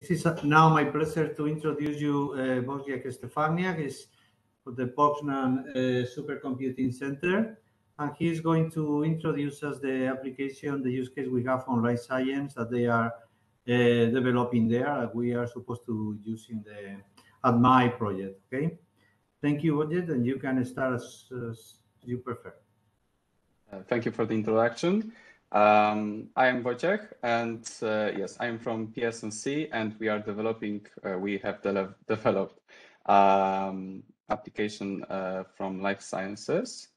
It is now my pleasure to introduce you Wojciech Stefaniak. He's for the Poznan Supercomputing Center, and he is going to introduce us the application, the use case we have on life science that they are developing there. We are supposed to use in the at my project. Okay, thank you, Wojciech, and you can start as you prefer. Thank you for the introduction. I am Wojciech, and yes, I am from PSNC, and we are developing. We have developed application from life sciences.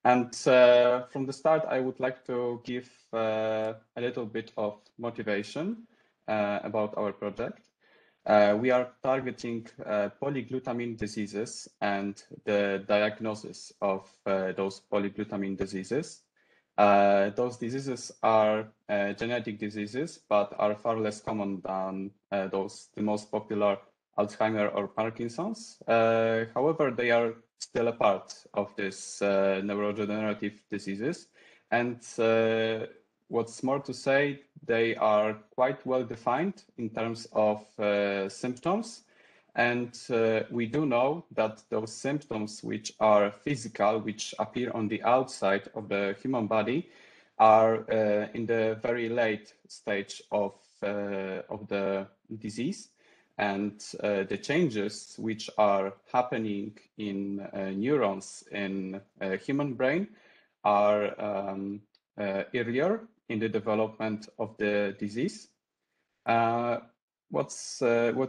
And from the start, I would like to give a little bit of motivation about our project. We are targeting polyglutamine diseases and the diagnosis of those polyglutamine diseases. Those diseases are genetic diseases, but are far less common than the most popular Alzheimer or Parkinson's. However, they are still a part of this neurodegenerative diseases. And what's more to say, they are quite well defined in terms of symptoms. And we do know that those symptoms which are physical, which appear on the outside of the human body, are in the very late stage of the disease. And the changes which are happening in neurons in human brain are earlier in the development of the disease. What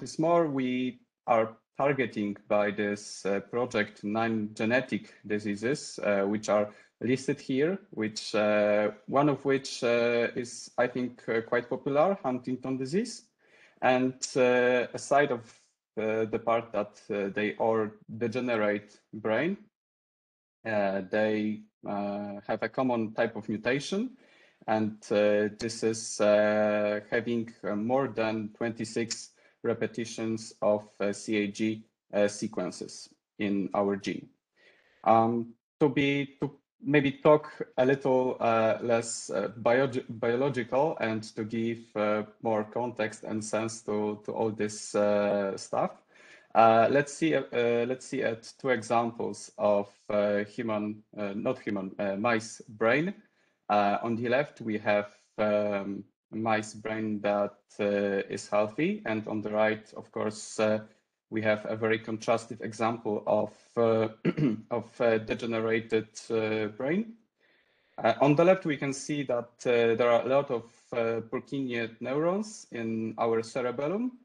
is more, we are targeting by this project 9 genetic diseases, which are listed here, which one of which is, I think, quite popular, Huntington disease. And aside of the part that they all degenerate brain, they have a common type of mutation. And this is having more than 26 repetitions of CAG sequences in our gene. To maybe talk a little less biological and to give more context and sense to all this stuff, let's see at 2 examples of mice brain. On the left, we have mice brain that is healthy, and on the right, of course, we have a very contrastive example of degenerated brain. On the left, we can see that there are a lot of Purkinje neurons in our cerebellum.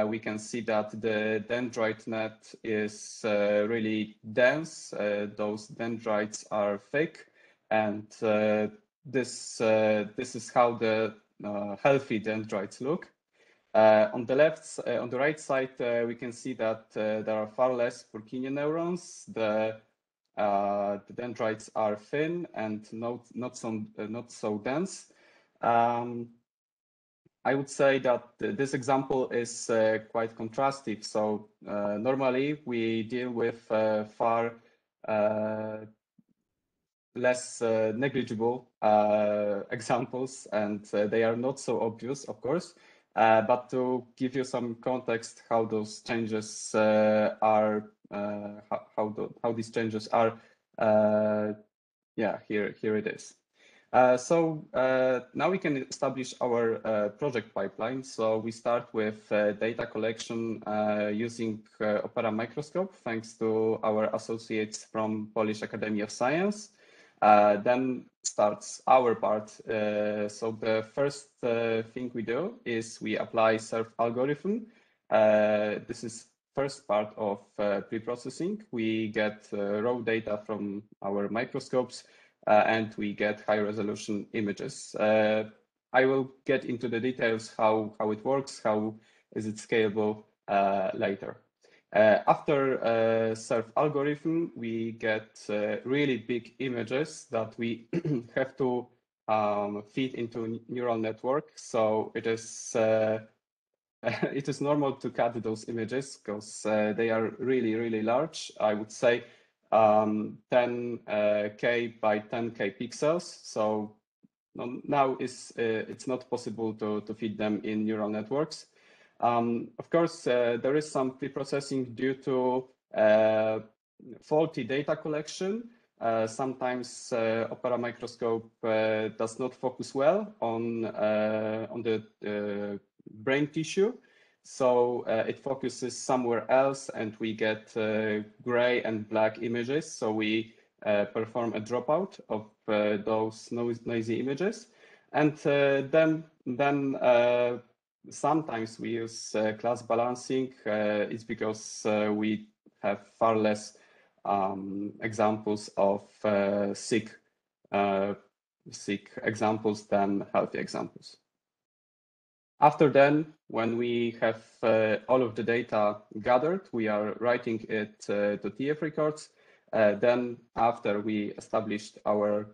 We can see that the dendrite net is really dense. Those dendrites are thick, and this is how the healthy dendrites look. On the right side, we can see that there are far less Purkinje neurons. The dendrites are thin and not so dense. I would say that this example is quite contrastive. So normally we deal with far less negligible examples, and they are not so obvious, of course. But to give you some context, how those changes are, how these changes are, yeah, here it is. So now we can establish our project pipeline. So we start with data collection using Opera microscope, thanks to our associates from Polish Academy of Science. Then starts our part. So the first thing we do is we apply SERF algorithm. This is first part of pre-processing. We get raw data from our microscopes and we get high resolution images. I will get into the details how it works, how is it scalable later. After SERF algorithm, we get really big images that we have to feed into neural network. So it is it is normal to cut those images because they are really large. I would say 10K by 10K pixels. So now it's not possible to feed them in neural networks. Of course, there is some pre-processing due to faulty data collection. Sometimes Opera microscope does not focus well on the brain tissue, so it focuses somewhere else, and we get gray and black images. So we perform a dropout of those noisy images, and then sometimes we use class balancing. It's because we have far less examples of sick examples than healthy examples. After then, when we have all of the data gathered, we are writing it to TF records. Then after we established our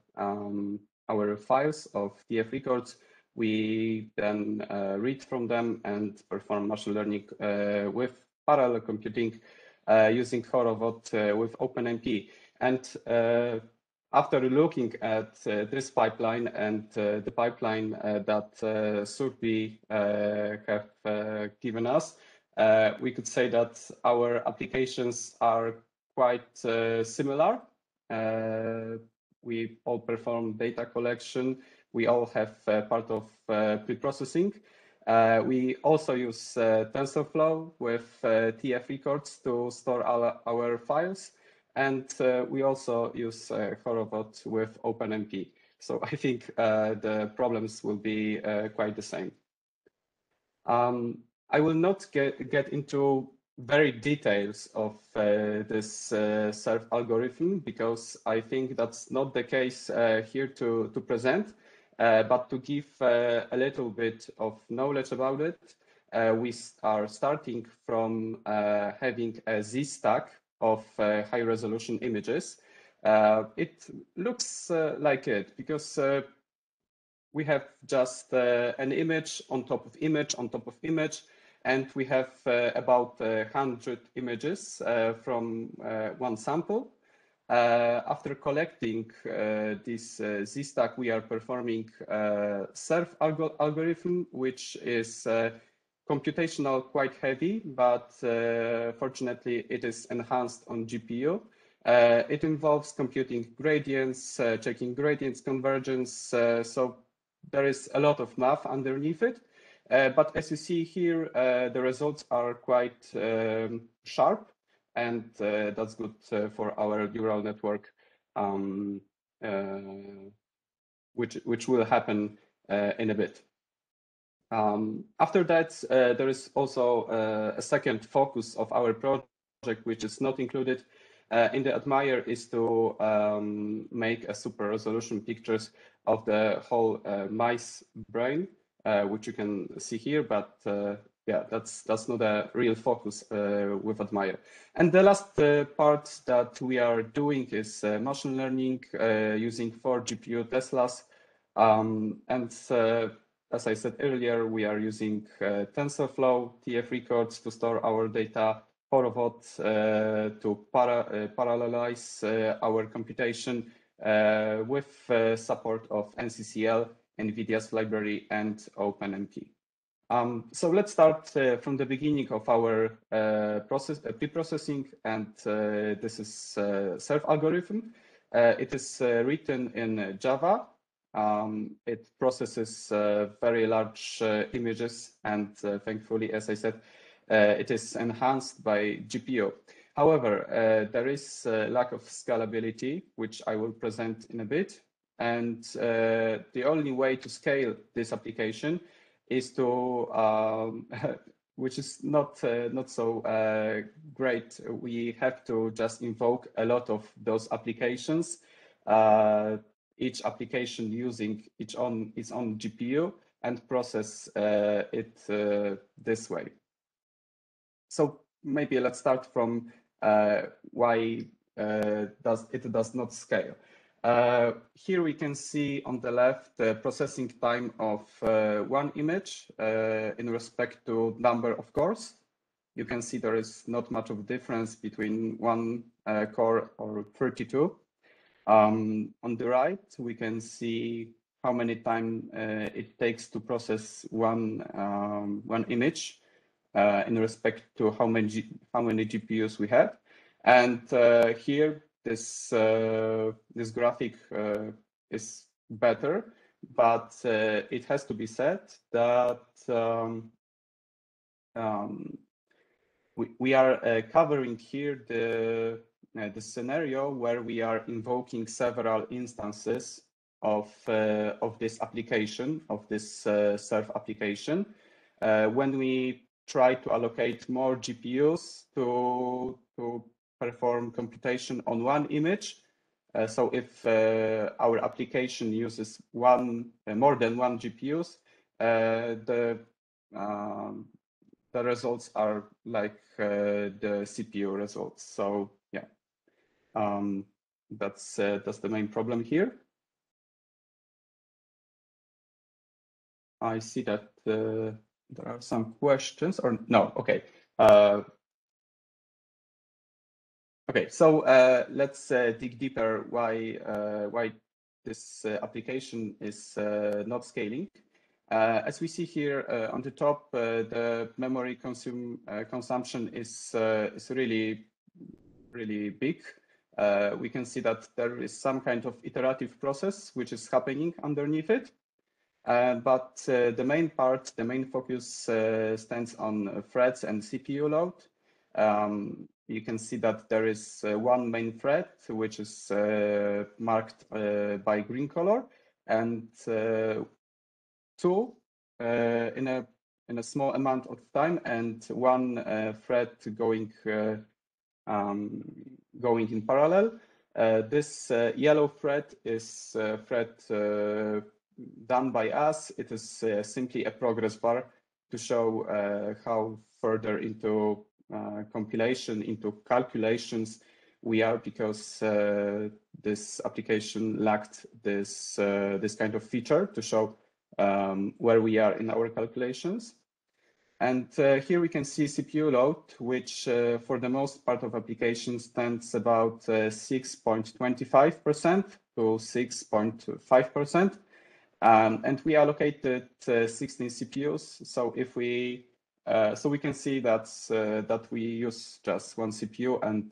files of TF records, we then read from them and perform machine learning with parallel computing using Horovod with OpenMP. And after looking at this pipeline and the pipeline that Surbi have given us, we could say that our applications are quite similar. We all perform data collection. We all have part of pre-processing. We also use TensorFlow with TF records to store our files. And we also use Horovod with OpenMP. So I think the problems will be quite the same. I will not get into very details of this SERF algorithm, because I think that's not the case here to present. But to give a little bit of knowledge about it, we are starting from having a Z-stack of high resolution images. It looks like it because we have just an image on top of image on top of image, and we have about 100 images from one sample. After collecting this Z-stack, we are performing SERF algorithm, which is computational quite heavy, but fortunately it is enhanced on GPU. It involves computing gradients, checking gradients convergence, so there is a lot of math underneath it. But as you see here, the results are quite sharp, and that's good for our neural network, which will happen in a bit. After that, there is also a second focus of our project, which is not included in the Admire, is to make a super resolution pictures of the whole mice brain, which you can see here, but yeah, that's not a real focus with Admire. And the last part that we are doing is machine learning using 4 GPU Teslas. And as I said earlier, we are using TensorFlow, TF records to store our data, Horovod to parallelize our computation with support of NCCL, NVIDIA's library, and OpenMP. So let's start from the beginning of our pre-processing, and this is SERF algorithm. It is written in Java. It processes very large images, and thankfully, as I said, it is enhanced by GPU. However, there is a lack of scalability, which I will present in a bit. And the only way to scale this application is to, which is not so great. We have to just invoke a lot of those applications, each application using its own GPU, and process it this way. So maybe let's start from why it does not scale. Here we can see on the left the processing time of one image in respect to number of cores. You can see there is not much of a difference between one core or 32. On the right, we can see how many time it takes to process one image. in respect to how many GPUs we have. And here, this graphic is better, but it has to be said that we are covering here the scenario where we are invoking several instances of this application, of this Surf application. When we try to allocate more GPUs to perform computation on one image, so if our application uses more than one GPUs, the results are like the CPU results. So yeah, that's the main problem here. I see that there are some questions, or no? Okay. Okay, so let's dig deeper why this application is not scaling. As we see here on the top, the memory consumption is really big. We can see that there is some kind of iterative process which is happening underneath it. But the main focus stands on threads and CPU load. You can see that there is one main thread which is marked by green color, and two in a small amount of time, and one thread going in parallel. This yellow thread is a thread done by us. It is simply a progress bar to show how further into compilation, into calculations we are, because this application lacked this kind of feature to show where we are in our calculations. And here we can see CPU load, which for the most part of applications stands about 6.25% to 6.5%. And we allocated 16 CPUs. So if we we can see that we use just one CPU, and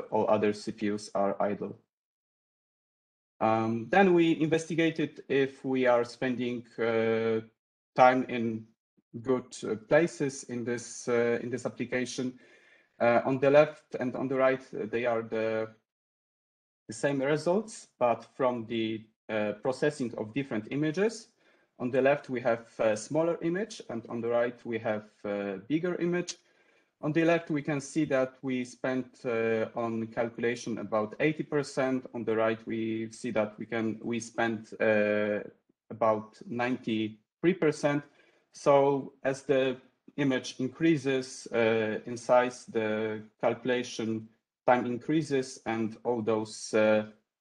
all other CPUs are idle. Then we investigated if we are spending time in good places in this application. On the left and on the right, they are the same results, but from the processing of different images. On the left, we have a smaller image, and on the right, we have a bigger image. On the left, we can see that we spent on calculation about 80%. On the right, we see that we spent about 93%. So as the image increases in size, the calculation time increases, and all those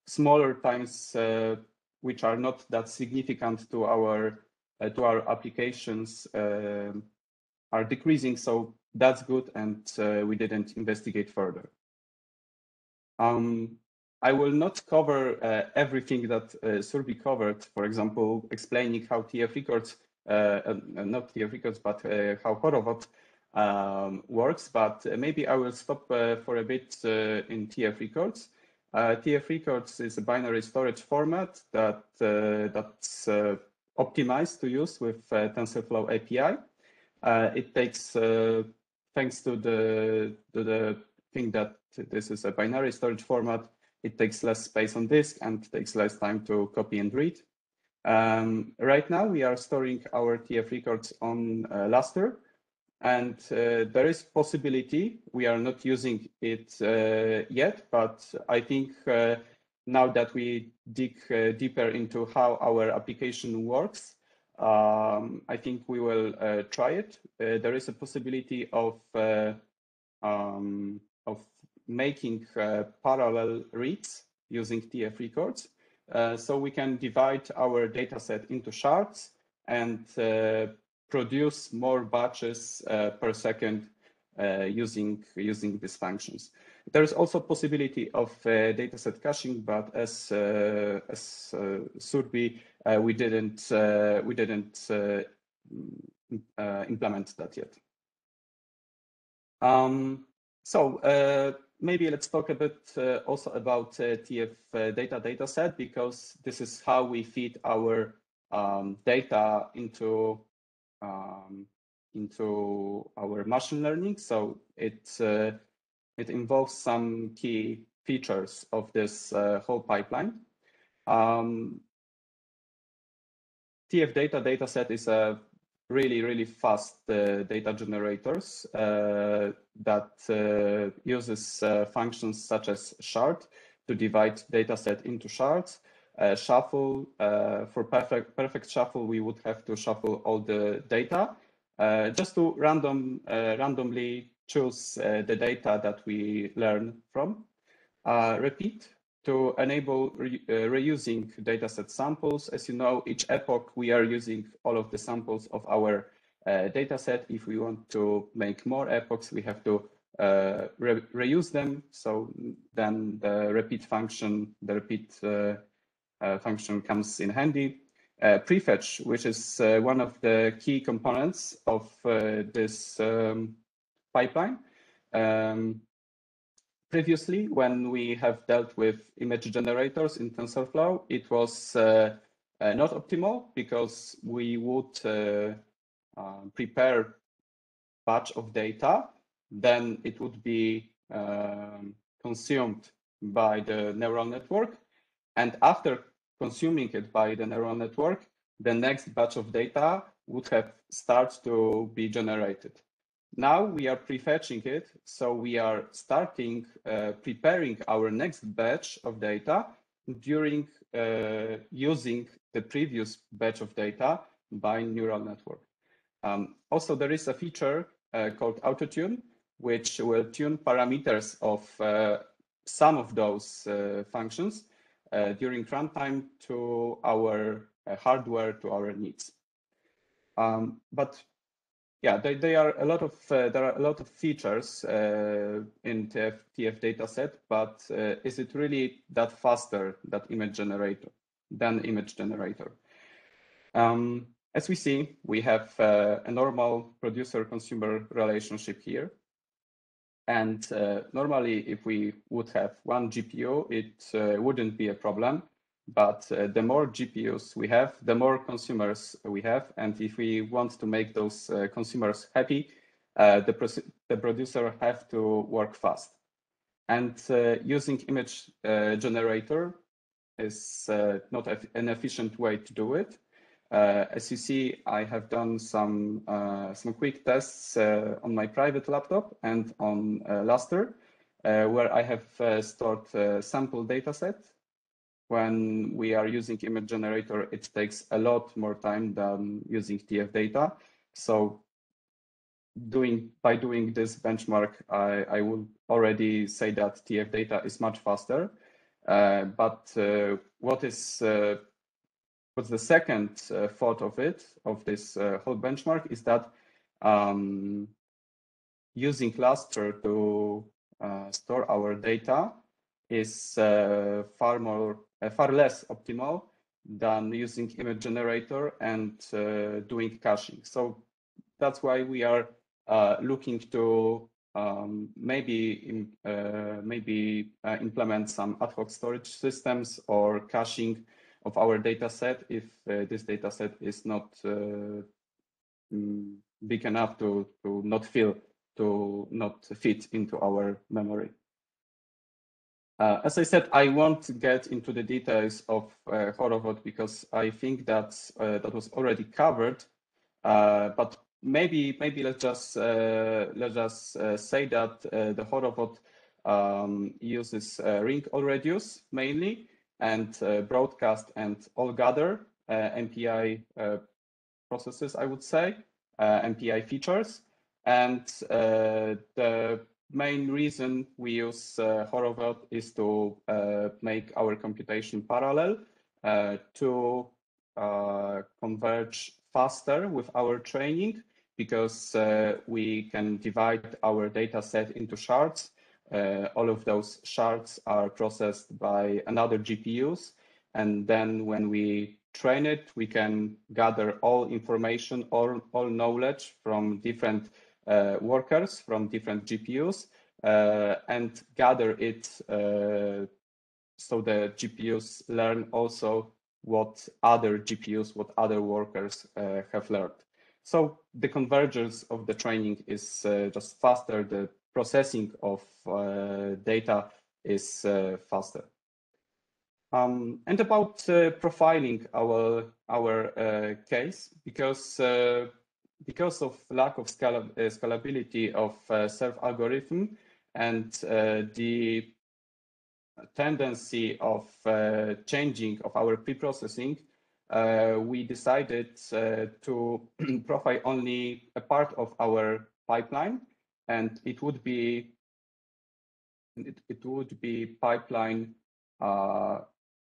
smaller times which are not that significant to our applications are decreasing. So that's good, and we didn't investigate further. I will not cover everything that Surbi covered, for example, explaining how TF Records, not TF Records, but how Horovod works, but maybe I will stop for a bit in TF Records. TF Records is a binary storage format that's optimized to use with TensorFlow API. It takes, thanks to the thing that this is a binary storage format, it takes less space on disk and takes less time to copy and read. Right now, we are storing our TF Records on Lustre, and there is possibility, we are not using it yet, but I think now that we dig deeper into how our application works, I think we will try it. There is a possibility of making parallel reads using TF Records. So we can divide our dataset into shards and produce more batches per second using these functions. There is also possibility of dataset caching, but as Surbi, we didn't implement that yet. Maybe let's talk a bit also about TF dataset, because this is how we feed our data into our machine learning. So it involves some key features of this whole pipeline. TF dataset is a really fast data generators that uses functions such as shard to divide dataset into shards. Shuffle, for perfect shuffle, we would have to shuffle all the data just to randomly choose the data that we learn from. Repeat, to enable reusing dataset samples. As you know, each epoch we are using all of the samples of our dataset. If we want to make more epochs, we have to reuse them. So then the repeat function, function comes in handy. Prefetch, which is one of the key components of this pipeline. Previously, when we have dealt with image generators in TensorFlow, it was not optimal because we would prepare batch of data, then it would be consumed by the neural network. And after consuming it by the neural network, the next batch of data would have started to be generated. Now we are prefetching it, so we are starting preparing our next batch of data during using the previous batch of data by neural network. Also, there is a feature called AutoTune, which will tune parameters of some of those functions during runtime to our hardware, to our needs. But yeah, there are a lot of features in TF dataset, but is it really that faster than image generator? As we see, we have a normal producer-consumer relationship here. And normally, if we would have one GPU, it wouldn't be a problem. But the more GPUs we have, the more consumers we have. And if we want to make those consumers happy, the producer have to work fast. And using image generator is not an efficient way to do it. As you see, I have done some quick tests on my private laptop and on Lustre, where I have stored a sample dataset. When we are using image generator, it takes a lot more time than using TF data. So by doing this benchmark, I will already say that TF data is much faster. But what's the second thought of this whole benchmark is that using Lustre to store our data is far less optimal than using image generator and doing caching. So that's why we are looking to maybe implement some ad hoc storage systems or caching of our data set if this data set is not big enough to not fit into our memory. As I said, I won't get into the details of Horovod because I think that was already covered. But maybe let's just say that the Horovod uses ring-all-reduce mainly, and broadcast and all-gather MPI processes, I would say, MPI features. And the main reason we use Horovod is to make our computation parallel to converge faster with our training, because we can divide our data set into shards. All of those shards are processed by another GPUs. And then when we train it, we can gather all information, all knowledge from different workers from different GPUs and gather it so the GPUs learn also what other GPUs, what other workers have learned. So the convergence of the training is just faster. The processing of data is faster. And about profiling our case, because of lack of scalability of Serve algorithm and the tendency of changing of our pre-processing, we decided to profile only a part of our pipeline, and it would be pipeline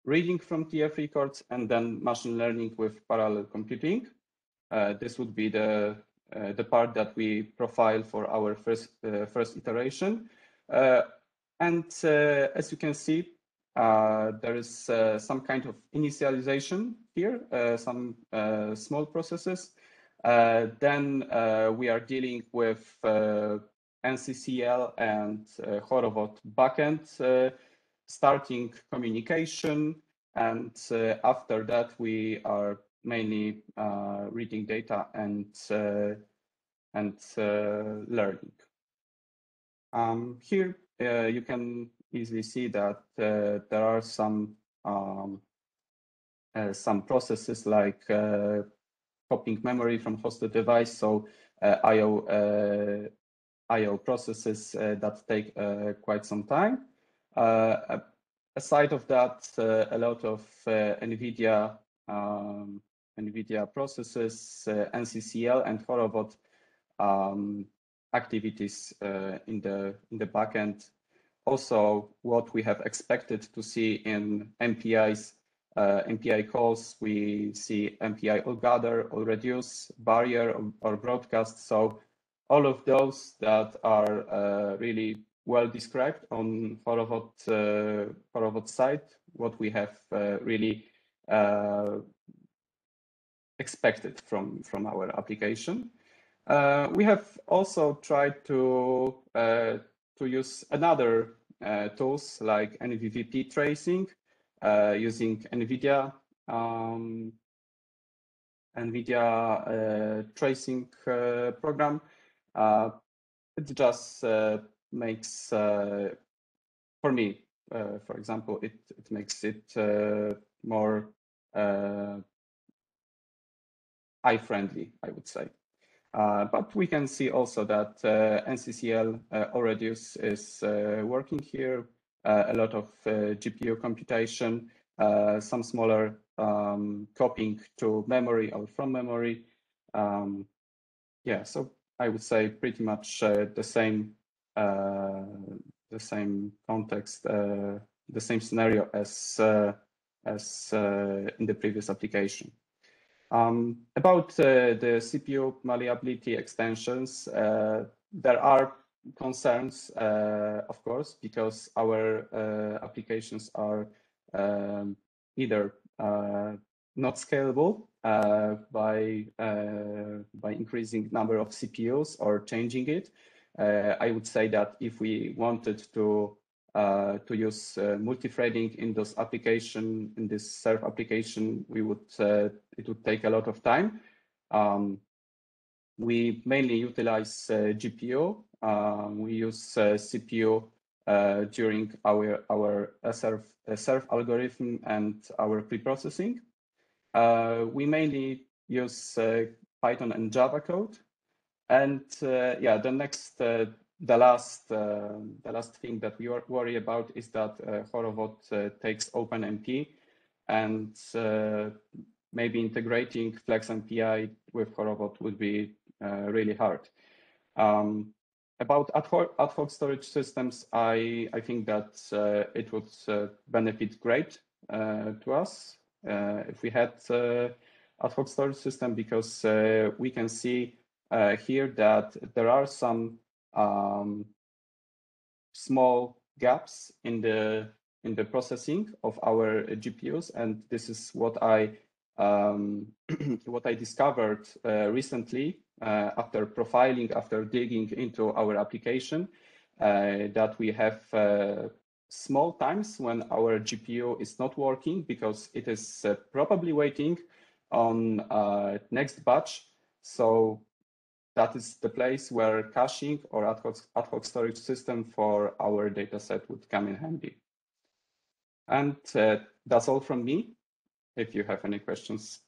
reading from TF records and then machine learning with parallel computing. This would be the part that we profile for our first iteration. And as you can see, there is some kind of initialization here, some small processes. Then we are dealing with NCCL and Horovod backend, starting communication. And after that, we are mainly reading data and learning. Here you can easily see that there are some processes like copying memory from hosted device, so IO processes that take quite some time. Aside of that, a lot of NVIDIA processes, NCCL and Horovod activities in the backend. Also, what we have expected to see in MPIs, MPI calls, we see MPI all gather, all reduce, barrier, or broadcast. So all of those that are really well described on Horovod site, what we have really expected from our application. We have also tried to use another tools like NVVP tracing using NVIDIA tracing program. It just makes, for me, for example, it makes it more eye-friendly, I would say. But we can see also that NCCL Oreduce is working here, a lot of GPU computation, some smaller copying to memory or from memory. Yeah, so I would say pretty much the same context, the same scenario as in the previous application. About the CPU malleability extensions, there are concerns, of course, because our applications are either not scalable by increasing number of CPUs or changing it. I would say that if we wanted to use multi-threading in this application, in this Serve application, we would it would take a lot of time. We mainly utilize GPU. We use CPU during our Serve algorithm and our pre-processing. We mainly use Python and Java code. And yeah, the last thing that we worry about is that Horovod takes OpenMP, and maybe integrating FlexMPI with Horovod would be really hard. About ad hoc storage systems, I think that it would benefit great to us if we had ad hoc storage system, because we can see here that there are some small gaps in the processing of our GPUs, and this is what I what I discovered recently after profiling, after digging into our application, that we have small times when our GPU is not working because it is probably waiting on next batch. So that is the place where caching or ad hoc storage system for our dataset would come in handy. And that's all from me. If you have any questions,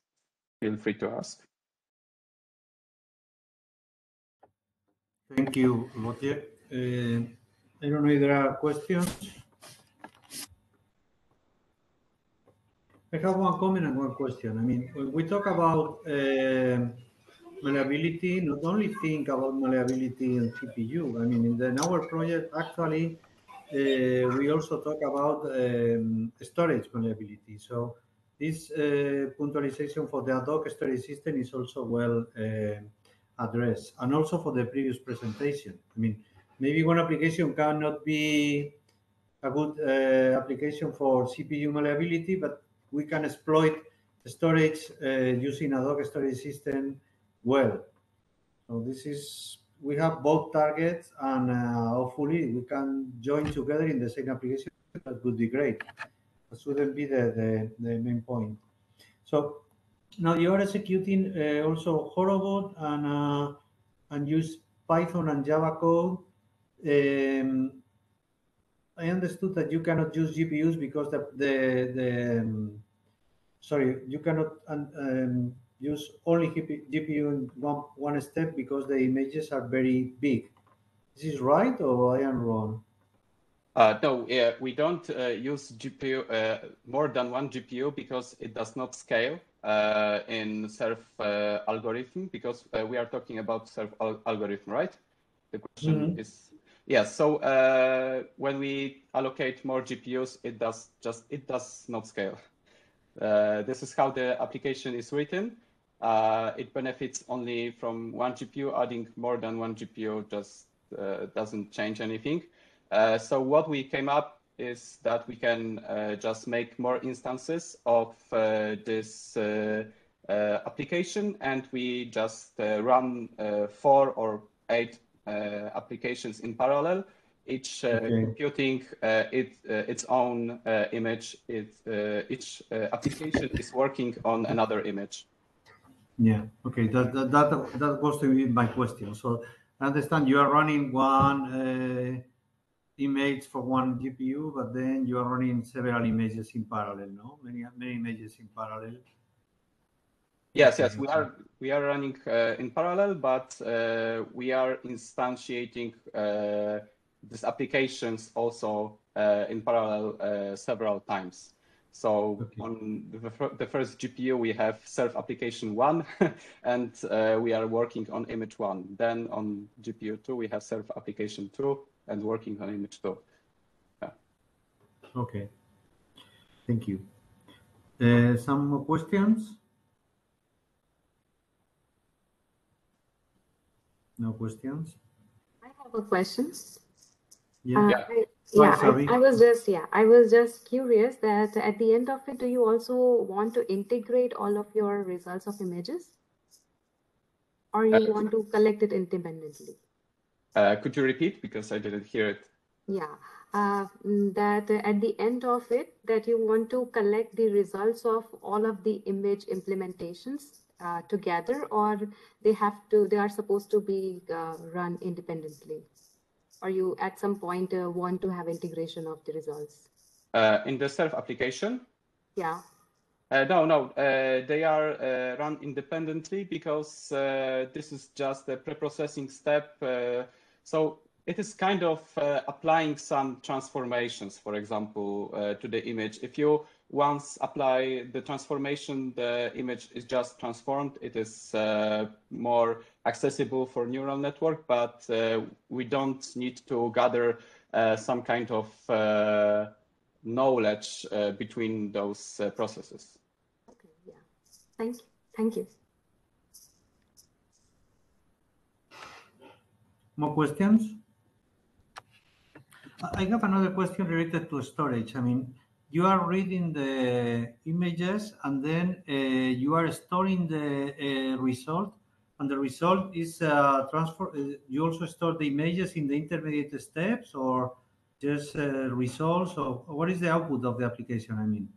feel free to ask. Thank you, Wojciech. I don't know if there are questions. I have one comment and one question. I mean, when we talk about malleability, not only think about malleability in CPU. I mean, in our project, actually, we also talk about storage malleability. So this puntualization for the ad hoc storage system is also well addressed, and also for the previous presentation. I mean, maybe one application cannot be a good application for CPU malleability, but we can exploit storage using ad hoc storage system well. So this is, we have both targets, and hopefully we can join together in the same application. That would be great. That shouldn't be the main point. So now you are executing also Horobot and use Python and Java code. I understood that you cannot use GPUs because sorry, you cannot use only GPU in one step because the images are very big. This is right, or I am wrong? No, we don't use GPU more than one GPU because it does not scale in SERF algorithm, because we are talking about SERF algorithm, right? The question is, yes. So when we allocate more GPUs, it does not scale. This is how the application is written. It benefits only from one GPU. Adding more than one GPU just doesn't change anything. So what we came up is that we can just make more instances of this application, and we just run 4 or 8 applications in parallel, each computing its own image. Each application is working on another image. Yeah, okay, that was to be my question. So I understand you are running one image for one GPU, but then you are running several images in parallel, no? Many images in parallel. Yes, yes, we are running in parallel, but we are instantiating these applications also in parallel several times. So on the first GPU, we have SERF application 1, and we are working on image 1. Then on GPU 2, we have SERF application 2 and working on image 2. Yeah. Okay. Thank you. Some more questions? No questions? I have a question. Yeah. I was just curious that at the end of it, do you also want to integrate all of your results of images, or you want to collect it independently? Could you repeat, because I didn't hear it? Yeah, that at the end of it, that you want to collect the results of all of the image implementations together, or they are supposed to be run independently? Or you at some point want to have integration of the results? In the SERF application? Yeah. No, they are run independently because this is just a pre-processing step. So it is kind of applying some transformations, for example, to the image. If you once apply the transformation, the image is just transformed. It is more accessible for neural network, but we don't need to gather some kind of knowledge between those processes. Okay, yeah. Thank you. Thank you. More questions? I have another question related to storage. I mean, you are reading the images, and then you are storing the result, and the result is transfer. You also store the images in the intermediate steps, or just results, or what is the output of the application? I mean,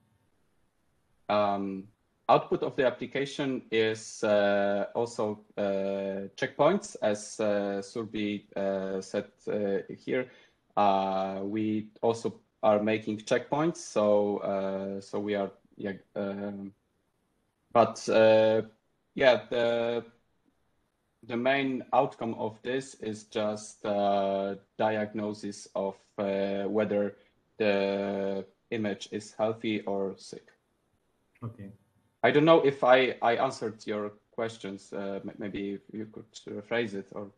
output of the application is also checkpoints, as Surbi said here. We also are making checkpoints, so we are the main outcome of this is just diagnosis of whether the image is healthy or sick. Okay. I don't know if I answered your questions. Maybe you could rephrase it, or.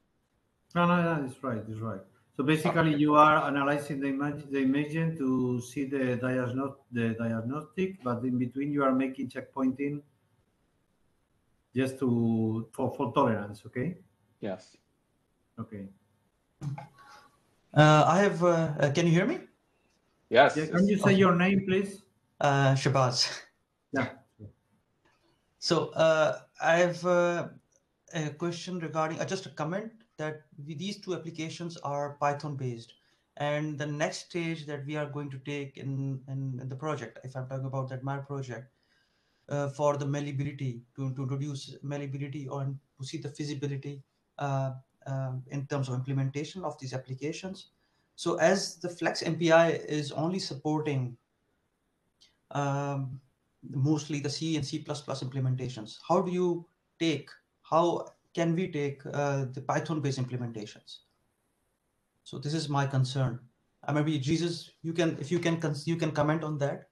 No, it's right. It's right. So basically, you are analyzing the imaging to see the diagnostic, but in between you are making checkpointing just for tolerance. Okay. Yes. Okay. I have. Can you hear me? Yes. Yeah, can you say your name, please? Shabazz. Yeah. So I have a question regarding just a comment that these two applications are Python based, and the next stage that we are going to take in the project, if I'm talking about that my project, for the malleability, to introduce malleability and to see the feasibility in terms of implementation of these applications. So as the Flex MPI is only supporting mostly the C and C++ implementations, how can we take the Python-based implementations? So this is my concern. Maybe Jesus, you can comment on that.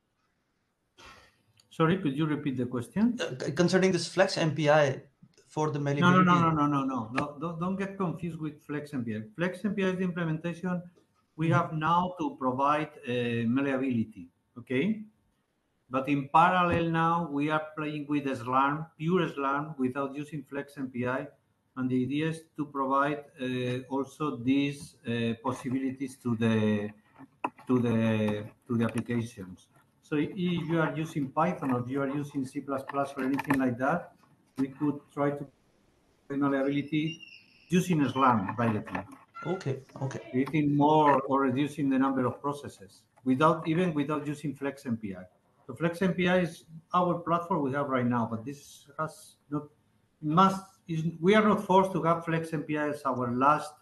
Sorry, could you repeat the question? Concerning this Flex MPI for the malleability. No. Don't get confused with Flex MPI. Flex MPI is the implementation we have now to provide malleability. Okay. But in parallel now, we are playing with Slarm, pure Slarm, without using Flex MPI. And the idea is to provide also these possibilities to the applications. So if you are using Python or you are using C++ or anything like that, we could try to malleability using Slarm directly. Okay. Creating more or reducing the number of processes without using Flex MPI. So Flex MPI is our platform we have right now, but this has not we are not forced to have Flex MPI as our last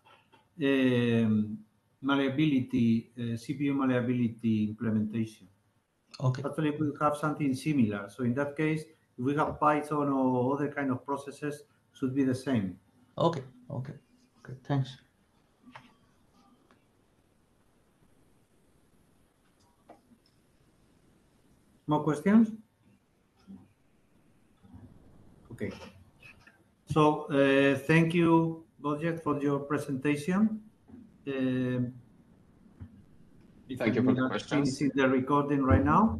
malleability, CPU malleability implementation. Okay. Actually, we have something similar. So in that case, if we have Python or other kind of processes, should be the same. Okay. Thanks. More questions? Okay. So thank you, Wojciech, for your presentation. Thank you for the questions. Finishing the recording right now.